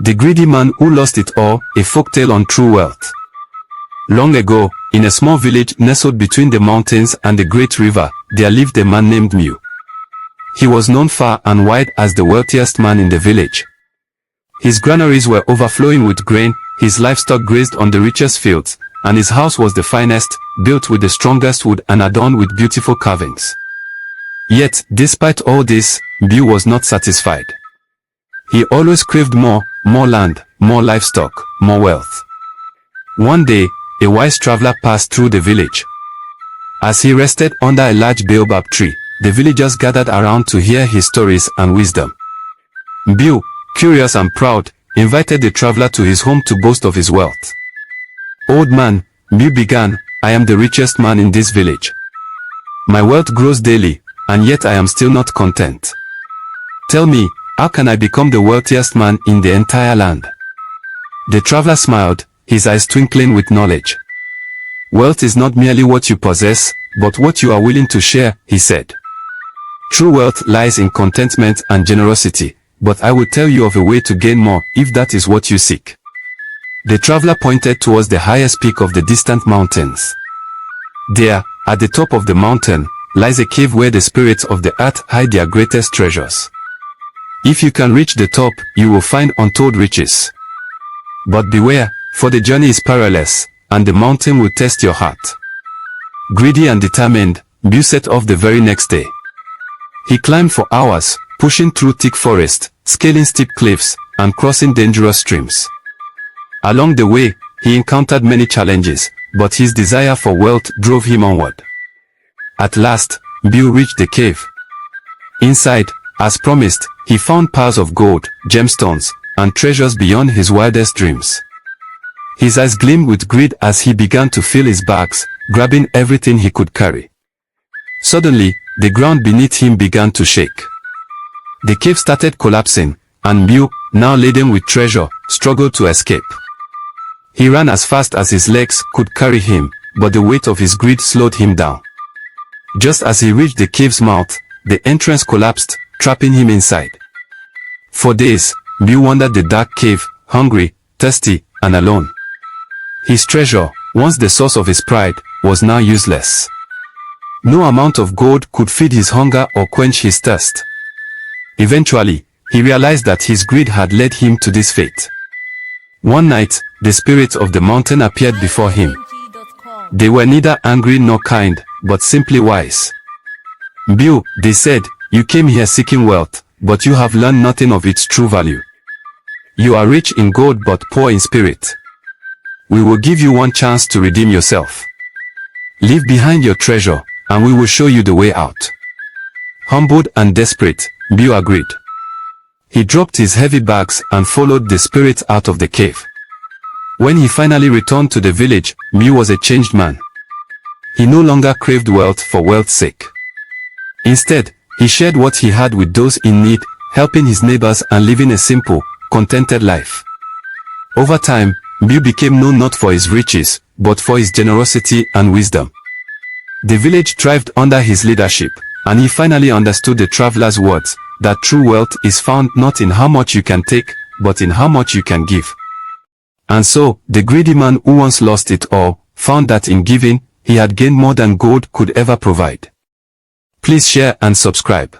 The Greedy Man Who Lost It All, a folktale on true wealth. Long ago, in a small village nestled between the mountains and the great river, there lived a man named Mew. He was known far and wide as the wealthiest man in the village. His granaries were overflowing with grain, his livestock grazed on the richest fields, and his house was the finest, built with the strongest wood and adorned with beautiful carvings. Yet, despite all this, Mew was not satisfied. He always craved more land, more livestock, more wealth. One day, a wise traveler passed through the village. As he rested under a large baobab tree, the villagers gathered around to hear his stories and wisdom. Mew, curious and proud, invited the traveler to his home to boast of his wealth. "Old man," Mew began, "I am the richest man in this village. My wealth grows daily, and yet I am still not content. Tell me, how can I become the wealthiest man in the entire land?" The traveler smiled, his eyes twinkling with knowledge. "Wealth is not merely what you possess, but what you are willing to share," he said. "True wealth lies in contentment and generosity, but I will tell you of a way to gain more, if that is what you seek." The traveler pointed towards the highest peak of the distant mountains. There, at the top of the mountain, lies a cave where the spirits of the earth hide their greatest treasures. If you can reach the top, you will find untold riches. But beware, for the journey is perilous, and the mountain will test your heart. Greedy and determined, Mew set off the very next day. He climbed for hours, pushing through thick forest, scaling steep cliffs, and crossing dangerous streams. Along the way, he encountered many challenges, but his desire for wealth drove him onward. At last, Mew reached the cave. Inside, as promised, he found piles of gold, gemstones, and treasures beyond his wildest dreams. His eyes gleamed with greed as he began to fill his bags, grabbing everything he could carry. Suddenly, the ground beneath him began to shake. The cave started collapsing, and Mew, now laden with treasure, struggled to escape. He ran as fast as his legs could carry him, but the weight of his greed slowed him down. Just as he reached the cave's mouth, the entrance collapsed, trapping him inside. For days, Mew wandered the dark cave, hungry, thirsty, and alone. His treasure, once the source of his pride, was now useless. No amount of gold could feed his hunger or quench his thirst. Eventually, he realized that his greed had led him to this fate. One night, the spirits of the mountain appeared before him. They were neither angry nor kind, but simply wise. "Mew," they said, "you came here seeking wealth, but you have learned nothing of its true value. You are rich in gold but poor in spirit. We will give you one chance to redeem yourself. Leave behind your treasure, and we will show you the way out." Humbled and desperate, Mew agreed. He dropped his heavy bags and followed the spirits out of the cave. When he finally returned to the village, Mew was a changed man. He no longer craved wealth for wealth's sake. Instead, he shared what he had with those in need, helping his neighbors and living a simple, contented life. Over time, Mew became known not for his riches, but for his generosity and wisdom. The village thrived under his leadership, and he finally understood the traveler's words, that true wealth is found not in how much you can take, but in how much you can give. And so, the greedy man who once lost it all, found that in giving, he had gained more than gold could ever provide. Please share and subscribe.